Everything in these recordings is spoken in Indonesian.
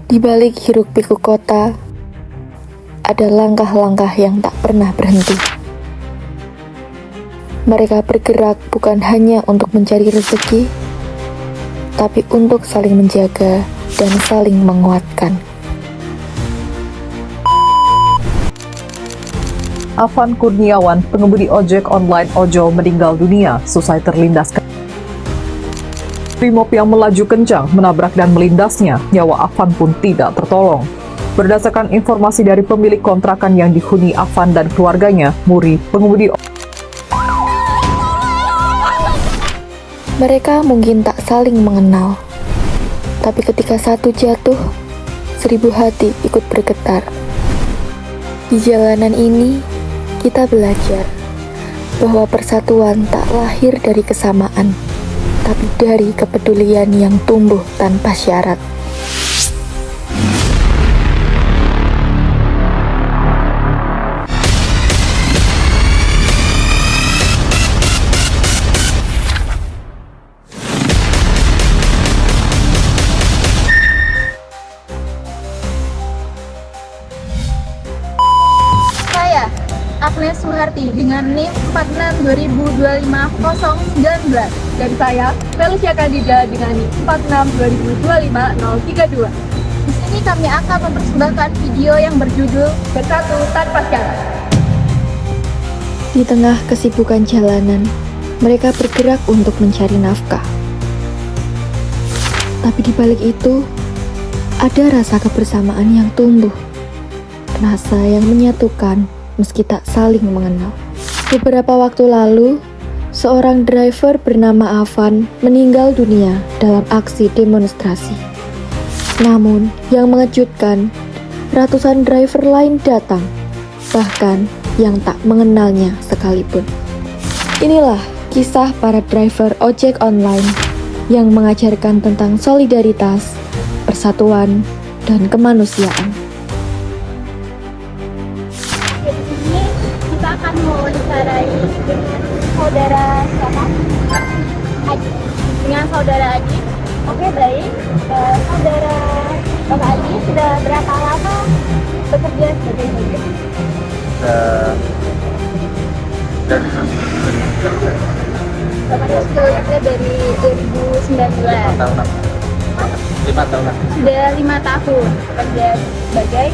Di balik hiruk-pikuk kota, ada langkah-langkah yang tak pernah berhenti. Mereka bergerak bukan hanya untuk mencari rezeki, tapi untuk saling menjaga dan saling menguatkan. Afan Kurniawan, pengemudi ojek online ojol meninggal dunia selesai terlindas Brimob yang melaju kencang menabrak dan melindasnya. Nyawa Afan pun tidak tertolong. Berdasarkan informasi dari pemilik kontrakan yang dihuni Afan dan keluarganya, Muri, pengemudi Mereka mungkin tak saling mengenal, tapi ketika satu jatuh, 1000 hati ikut bergetar. Di jalanan ini, kita belajar bahwa persatuan tak lahir dari kesamaan, tapi dari kepedulian yang tumbuh tanpa syarat. Saya, Agnes Suharti dengan NIM 462025-019. Dan saya, Felicia Candida dengan NIM 462025-032. Di sini kami akan mempersembahkan video yang berjudul Bersatu Tanpa Syarat. Di tengah kesibukan jalanan, mereka bergerak untuk mencari nafkah. Tapi di balik itu, ada rasa kebersamaan yang tumbuh. Rasa yang menyatukan meski tak saling mengenal. Beberapa waktu lalu, seorang driver bernama Afan meninggal dunia dalam aksi demonstrasi. Namun, yang mengejutkan, ratusan driver lain datang, bahkan yang tak mengenalnya sekalipun. Inilah kisah para driver ojek online yang mengajarkan tentang solidaritas, persatuan, dan kemanusiaan. Di sini kita akan mewawancarai dengan saudara siapa? Aji. Dengan saudara Aji. Oke, baik. Saudara Bapak Aji sudah berapa lama bekerja sebagai ojek? Dari Bapak bekerja dari 2019. 5 tahun. Sudah 5 tahun bekerja sebagai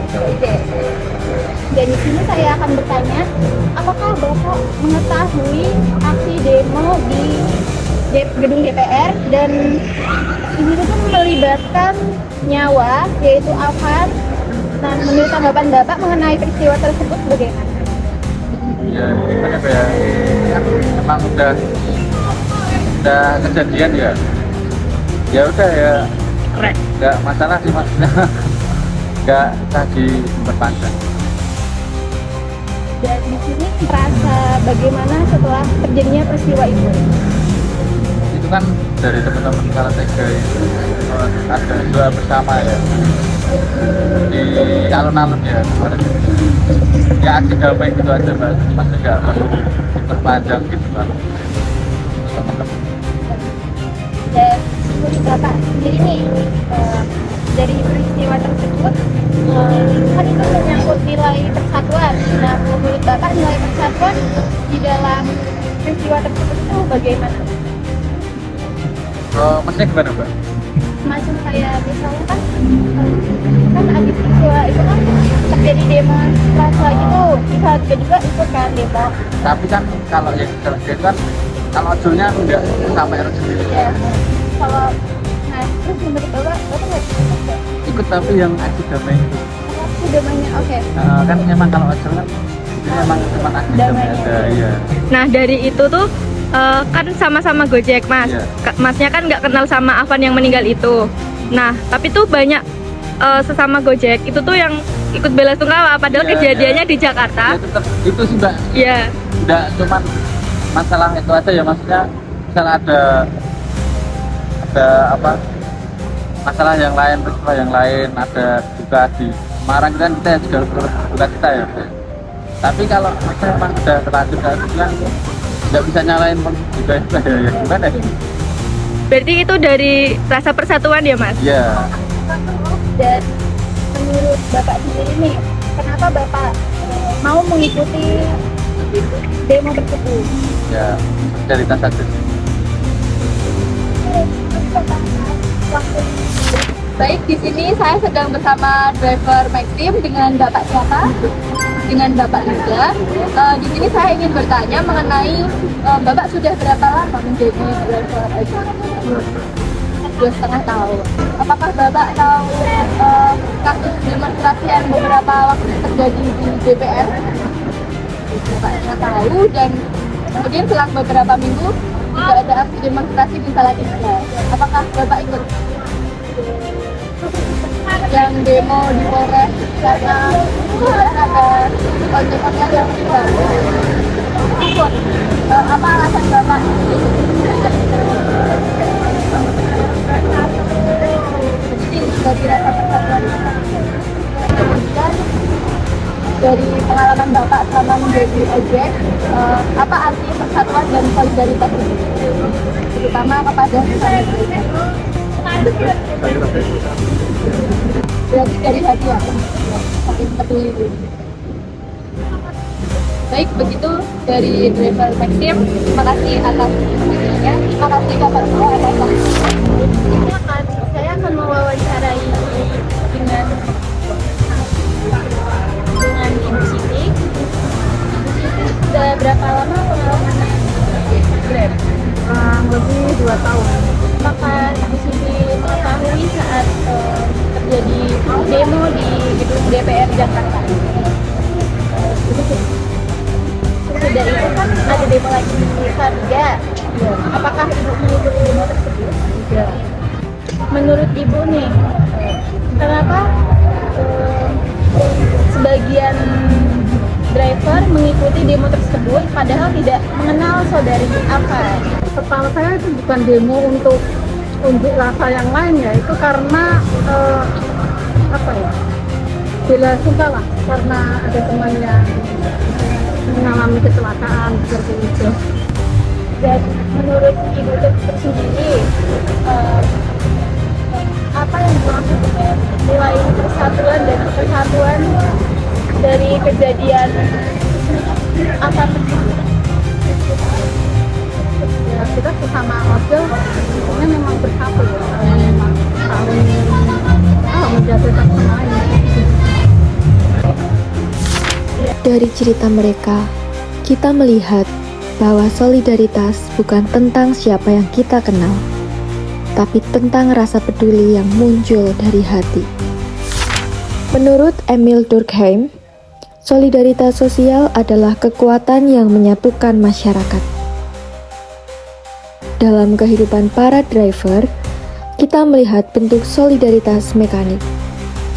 ojek. Dan di sini saya akan bertanya, apakah Bapak mengetahui aksi demo di gedung DPR dan ini tuh melibatkan nyawa, yaitu Afan. Nah, menurut tanggapan Bapak mengenai peristiwa tersebut bagaimana? Ya, gimana ya? Kan memang udah kejadian ya. Ya udah ya. Nggak masalah sih maksudnya. Nggak usah diperpanjang. Dan di sini merasa bagaimana setelah terjadinya peristiwa itu? Itu kan dari teman-teman Karatega itu ada doa bersama ya di alun-alun ya kemarin. Ya aksi damai gitu aja Mas, nggak perlu diperpanjang gitu kan. Dan menurut Bapak sendiri nih, dari peristiwa tersebut kan itu menyangkut nilai persatuan. Nah, menurut Bapak nilai persatuan di dalam peristiwa tersebut itu bagaimana? Maksudnya gimana Mbak? Macam kayak misalnya kan habis peristiwa itu kan terjadi demonstrasi lagi tuh, bisa juga ikut kan demo. Tapi kan kalau yang terjadi kan kalau ojolnya enggak sampai harus sendiri Ya, kalau nah terus menurut Bapak nggak ikut nggak? ikut, tapi yang aksi damai itu Udah banyak, oke. kan memang kalau ojol kan itu memang cuma aksi damai Damainya. ada ya. Nah dari itu tuh kan sama-sama Gojek mas. Iya. Masnya kan nggak kenal sama Afan yang meninggal itu. Nah tapi tuh banyak sesama Gojek itu tuh yang ikut bela sungkawa. Padahal Iya, kejadiannya iya. di Jakarta. Ya, tetap itu sih Mbak, Iya. enggak cuma masalah itu aja ya, maksudnya misalnya ada apa masalah yang lain, peristiwa yang lain, ada juga di Semarang kan kita juga buka kita ya. Tapi kalau memang sudah terlanjur kayak gitu kan nggak bisa nyalain juga ya gimana ya? Berarti itu dari rasa persatuan ya mas? Iya, Dan menurut Bapak sendiri nih, kenapa Bapak mau mengikuti demo tersebut? Ya solidaritas saja sih. Baik, di sini saya sedang bersama driver Maxim dengan Bapak siapa? Dengan Bapak Yuda. Di sini saya ingin bertanya mengenai Bapak sudah berapa lama menjadi driver ojek? 2,5 tahun. Apakah Bapak tahu kasus demonstrasi yang beberapa waktu terjadi di DPR? Bapak nggak tahu, dan kemudian selang beberapa minggu juga ada aksi demonstrasi di Salatiga. Apakah Bapak ikut yang demo di Polres karena ada ojek online yang tidak ikut? Apa alasan Bapak? Dari rasa persatuan dan dari pengalaman Bapak selama menjadi ojek, apa arti persatuan dan solidaritas ini, terutama kepada sesama driver? Berarti dari hati ya, saking peduli. Baik, begitu dari driver Maxim. Terima kasih atas informasinya. Terima kasih Bapak semua atas waktunya. Saya akan mewawancarai dengan Ibu Siti. Sudah berapa lama pengalaman Grab? Kurang lebih 2 tahun. Apakah Ibu Siti mengetahui saat terjadi demo di gedung DPR Jakarta? Sudah itu kan ada demo lagi di Salatiga. Apakah Ibu mengikuti demo tersebut? Tidak. Menurut Ibu nih, kenapa sebagian driver mengikuti demo tersebut padahal tidak mengenal saudari apa? Setahu saya itu bukan demo untuk unjuk rasa yang lain ya, itu karena apa ya, bela sungkawa karena ada teman yang mengalami kecelakaan seperti itu. Dan menurut Ibu tersendiri, apa yang dimaksud dengan nilai persatuan dan kesatuan dari kejadian apa tersebut? Ya, kita sesama ojol sebenarnya memang bersatu ya, memang saling menjaga satu sama lain. Dari cerita mereka, kita melihat bahwa solidaritas bukan tentang siapa yang kita kenal, tapi tentang rasa peduli yang muncul dari hati. Menurut Emil Durkheim, solidaritas sosial adalah kekuatan yang menyatukan masyarakat. Dalam kehidupan para driver, kita melihat bentuk solidaritas mekanik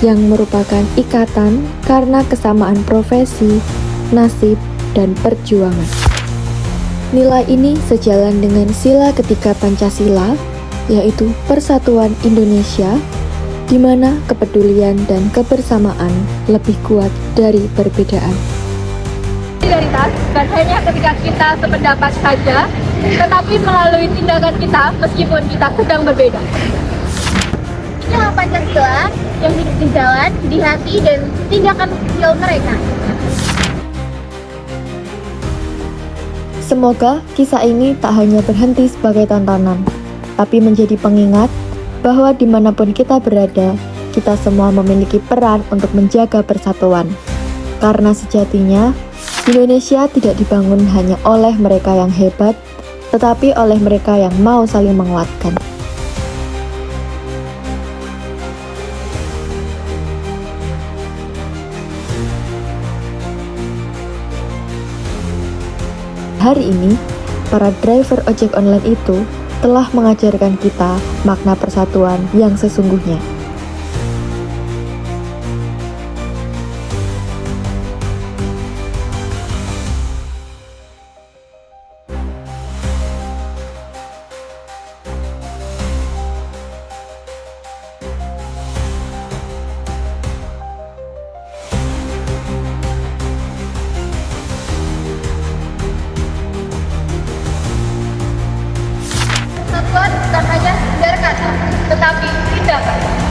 yang merupakan ikatan karena kesamaan profesi, nasib, dan perjuangan. Nilai ini sejalan dengan sila ketiga Pancasila, yaitu Persatuan Indonesia, di mana kepedulian dan kebersamaan lebih kuat dari perbedaan. Solidaritas bukan hanya ketika kita sependapat saja, tetapi melalui tindakan kita meskipun kita sedang berbeda. Inilah Pancasila yang hidup di jalan, di hati, dan tindakan sosial mereka. Semoga kisah ini tak hanya berhenti sebagai tontonan, tapi menjadi pengingat bahwa dimanapun kita berada, kita semua memiliki peran untuk menjaga persatuan. Karena sejatinya, Indonesia tidak dibangun hanya oleh mereka yang hebat, tetapi oleh mereka yang mau saling menguatkan. Hari ini, para driver ojek online itu telah mengajarkan kita makna persatuan yang sesungguhnya. Persatuan bukan hanya sekedar kata, tetapi tindakan.